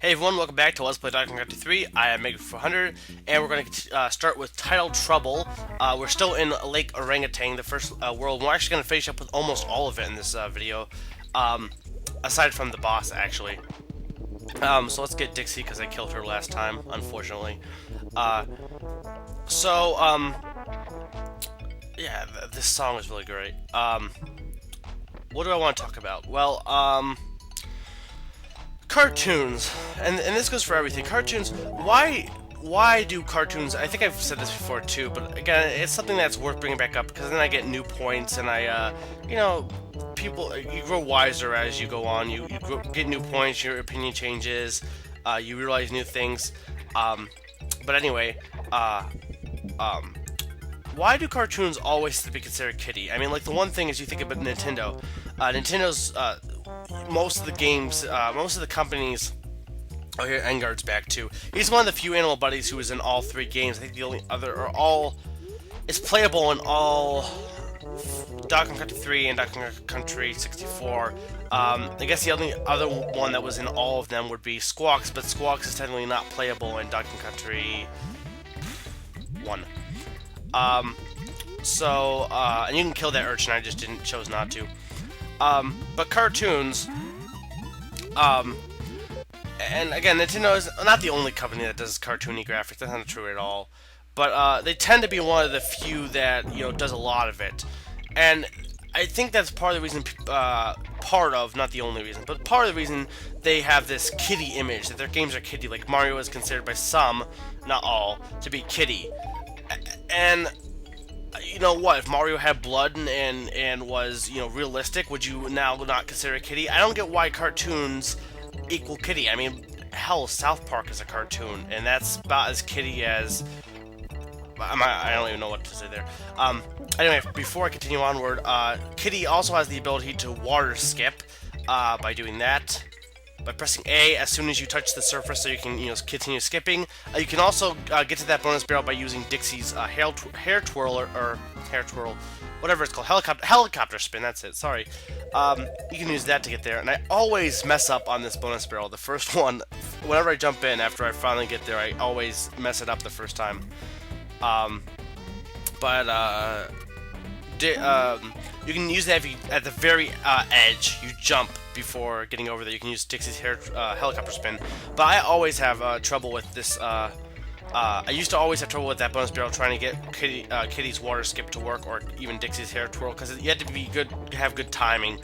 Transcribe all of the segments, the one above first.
Hey everyone, welcome back to Let's Play Donkey Kong 3. I am Mega400, and we're going to start with Tidal Trouble. We're still in Lake Orangatanga, the first world. We're actually going to finish up with almost all of it in this video, aside from the boss, actually. So let's get Dixie, because I killed her last time, unfortunately. Yeah, this song is really great. What do I want to talk about? Well, cartoons, and this goes for everything. Cartoons. Why do cartoons? I think I've said this before too, but again, it's something that's worth bringing back up because then I get new points, and people, you grow wiser as you go on. You get new points. Your opinion changes. You realize new things. But anyway, why do cartoons always have to be considered kiddie? I mean, like, the one thing is you think about Nintendo. Nintendo's most of the games, most of the companies. Oh, here Engard's back too. He's one of the few animal buddies who was in all three games. I think the only other are all. It's playable in all Donkey Kong Country 3 and Donkey Kong Country 64. I guess the only other one that was in all of them would be Squawks, but Squawks is technically not playable in Donkey Kong Country 1. And you can kill that urchin. I just chose not to. But cartoons, and again, Nintendo is not the only company that does cartoony graphics. That's not true at all. But they tend to be one of the few that does a lot of it, and I think that's part of the reason. Not the only reason, but part of the reason they have this kiddie image, that their games are kiddie. Like Mario is considered by some, not all, to be kiddie, and. You know what? If Mario had blood and was realistic, would you now not consider it kiddie? I don't get why cartoons equal kiddie. I mean, hell, South Park is a cartoon, and that's about as kiddie as. I don't even know what to say there. Anyway, before I continue onward, Kiddy also has the ability to water skip by doing that. By pressing A as soon as you touch the surface, so you can continue skipping. You can also get to that bonus barrel by using Dixie's hair twirl, whatever it's called, helicopter spin. That's it. Sorry. You can use that to get there. And I always mess up on this bonus barrel. The first one, whenever I jump in after I finally get there, I always mess it up the first time. You can use that if you, at the very edge, you jump before getting over there. You can use Dixie's helicopter spin. But I always have trouble with this. I used to always have trouble with that bonus barrel trying to get Kiddy's water skip to work, or even Dixie's hair twirl, because you had to be good, have good timing.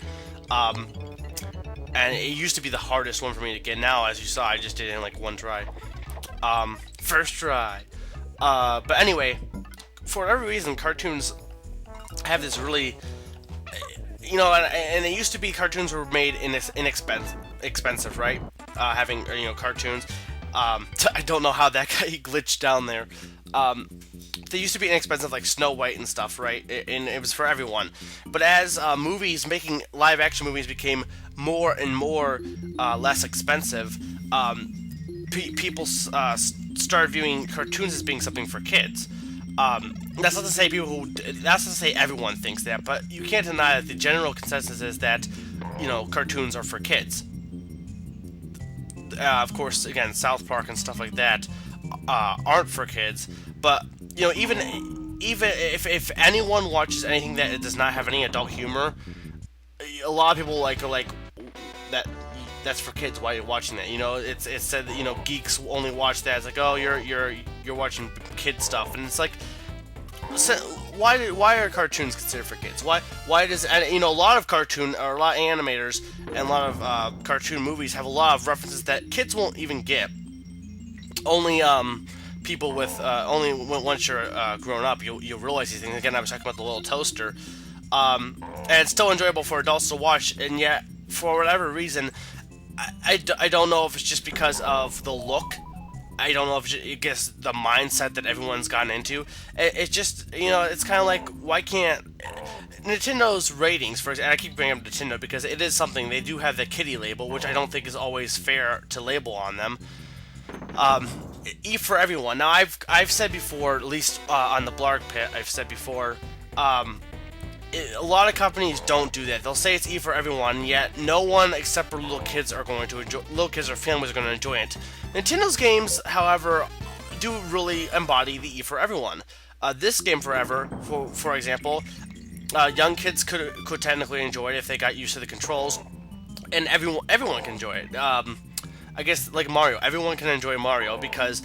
And it used to be the hardest one for me to get. Now, as you saw, I just did it in like one try. First try. But anyway, for whatever reason, cartoons have this really, and it used to be cartoons were made inexpensive, right? Having cartoons. I don't know how that guy glitched down there. They used to be inexpensive, like Snow White and stuff, right? And it was for everyone. But as making live-action movies became more and more less expensive, people started viewing cartoons as being something for kids. That's not to say that's not to say everyone thinks that, but you can't deny that the general consensus is that, cartoons are for kids. Of course, again, South Park and stuff like that aren't for kids, but, even if anyone watches anything that does not have any adult humor, a lot of people are like, that's for kids. Why are you watching that? It's said that geeks only watch that. It's like, oh, you're watching kid stuff, and it's like, so why are cartoons considered for kids? Why does a lot of animators and a lot of cartoon movies have a lot of references that kids won't even get. Only people with only once you're grown up you'll realize these things. Again, I was talking about the little toaster, and it's still enjoyable for adults to watch, and yet for whatever reason. I don't know if it's just because of the look. I don't know if it gets the mindset that everyone's gotten into. It's just, it's kind of like, why can't... Nintendo's ratings, and I keep bringing up Nintendo because it is something, they do have the kiddie label, which I don't think is always fair to label on them. For everyone. Now, I've said before, at least on the Blarg Pit, I've said before, a lot of companies don't do that. They'll say it's E for everyone, yet no one except for little kids are going to enjoy. Little kids or families are going to enjoy it. Nintendo's games, however, do really embody the E for everyone. This game, Forever, for example, young kids could technically enjoy it if they got used to the controls, and everyone can enjoy it. I guess like Mario, everyone can enjoy Mario because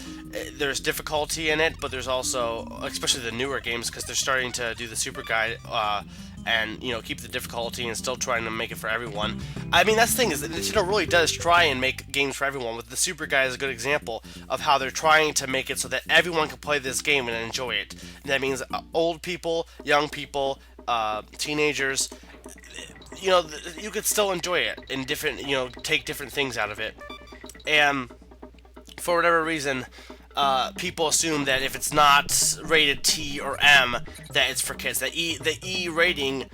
there's difficulty in it, but there's also, especially the newer games, because they're starting to do the super guide and keep the difficulty and still trying to make it for everyone. I mean, that's the thing is that Nintendo really does try and make games for everyone. With the super guide is a good example of how they're trying to make it so that everyone can play this game and enjoy it. And that means old people, young people, teenagers. You could still enjoy it in different, take different things out of it. And for whatever reason, people assume that if it's not rated T or M, that it's for kids. The E rating,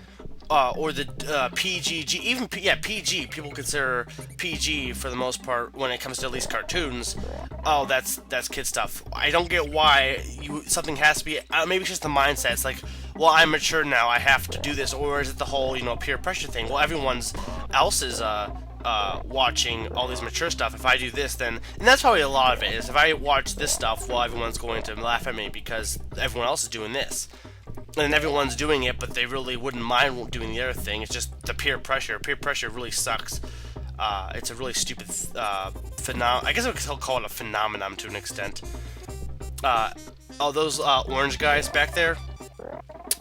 or the PG, even PG, people consider PG for the most part when it comes to at least cartoons. Oh, that's kid stuff. I don't get why something has to be. Maybe it's just the mindset. It's like, well, I'm mature now, I have to do this, or is it the whole peer pressure thing? Well, everyone else is watching all these mature stuff. If I do this, then, and that's probably a lot of it, is if I watch this stuff, well, everyone's going to laugh at me because everyone else is doing this. And everyone's doing it, but they really wouldn't mind doing the other thing. It's just the peer pressure. Peer pressure really sucks. It's a really stupid phenomenon. I guess I could call it a phenomenon to an extent. Those orange guys back there,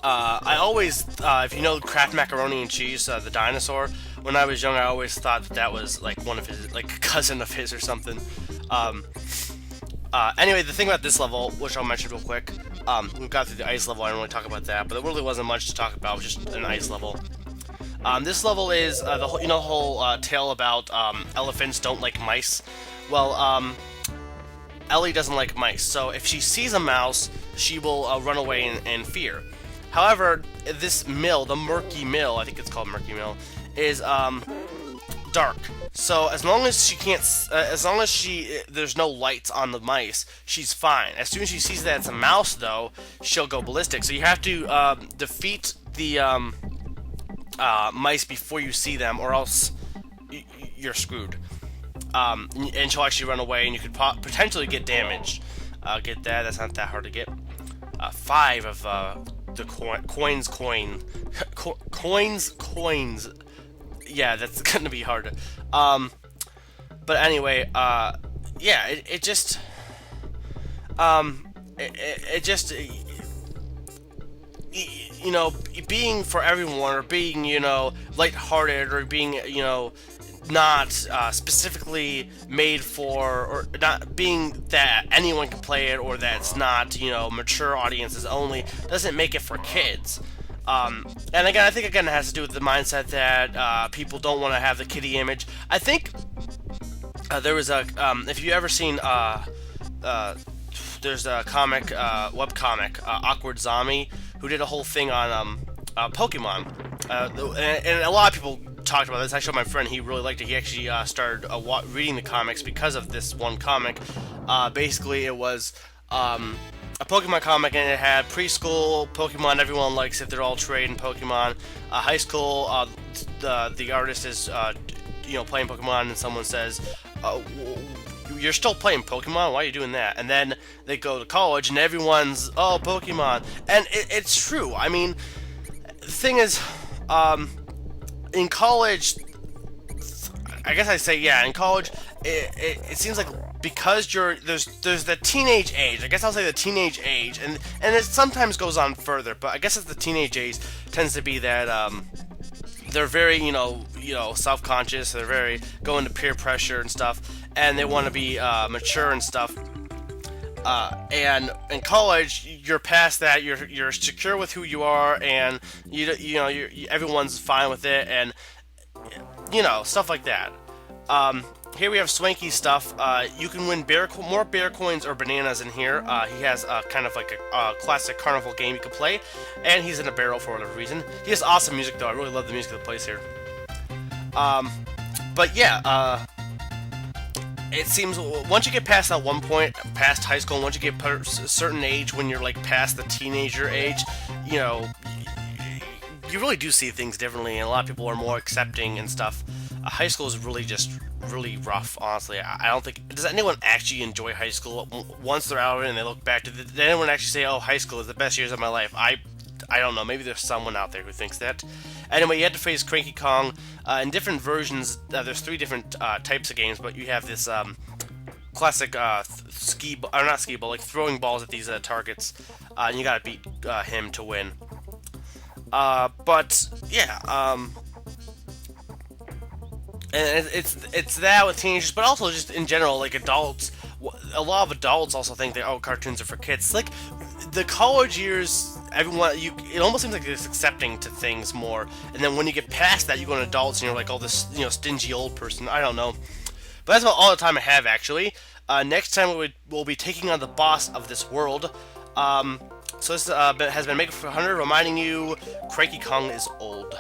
I always, if you know Kraft Macaroni and Cheese, the dinosaur, when I was young, I always thought that was like one of his, like a cousin of his or something. Anyway, the thing about this level, which I'll mention real quick, we got through the ice level. I didn't really talk about that, but there really wasn't much to talk about. It was just an ice level. This level is the whole tale about elephants don't like mice. Well, Ellie doesn't like mice, so if she sees a mouse, she will run away in fear. However, this mill, the Murky Mill, I think it's called Murky Mill, is dark. So as long as she can't, there's no lights on the mice, she's fine. As soon as she sees that it's a mouse, though, she'll go ballistic. So you have to defeat the mice before you see them, or else you're screwed. And she'll actually run away, and you could potentially get damaged. Get that. That's not that hard to get. 5 of the coins. Yeah, that's gonna be hard. But anyway, yeah, it just being for everyone, or being lighthearted, or being not specifically made for, or not being that anyone can play it, or that it's not mature audiences only, doesn't make it for kids. And again, I think it has to do with the mindset that people don't want to have the kiddie image. I think there was a if you ever seen there's a comic, webcomic, Awkward Zombie, who did a whole thing on Pokemon, and a lot of people talked about this. I showed my friend; he really liked it. He actually started reading the comics because of this one comic. Basically, it was a Pokemon comic, and it had preschool Pokemon everyone likes if they're all trained in Pokemon. High school, the artist is playing Pokemon, and someone says, "You're still playing Pokemon? Why are you doing that?" And then they go to college, and everyone's Pokemon, and it's true. I mean, the thing is, in college, I guess I say in college, it seems like, because there's the teenage age. I guess I'll say the teenage age, and it sometimes goes on further, but I guess it's the teenage age tends to be that they're very self-conscious. They're very going to peer pressure and stuff, and they want to be mature and stuff. And in college, you're past that. You're secure with who you are, and everyone's fine with it, and stuff like that. Here we have Swanky stuff. You can win more bear coins or bananas in here. He has kind of like a classic carnival game you can play, and he's in a barrel for whatever reason. He has awesome music, though. I really love the music that plays here. But yeah, it seems once you get past that one point, past high school, and once you get a certain age, when you're like past the teenager age, you really do see things differently, and a lot of people are more accepting and stuff. High school is really just really rough, honestly. I don't think does anyone actually enjoy high school once they're out of it and they look back to. Did anyone actually say, "Oh, high school is the best years of my life"? I don't know. Maybe there's someone out there who thinks that. Anyway, you had to face Cranky Kong in different versions. There's three different types of games, but you have this classic or not ski ball, like throwing balls at these targets, and you gotta beat him to win. But yeah, and it's that with teenagers, but also just in general, like adults. A lot of adults also think that cartoons are for kids. Like the college years, everyone it almost seems like it's accepting to things more, and then when you get past that, you go to adults and you're like, oh, this stingy old person. I don't know, but that's about all the time I have actually. Next time we'll be taking on the boss of this world. So this has been Maker 400 reminding you, Cranky Kong is old.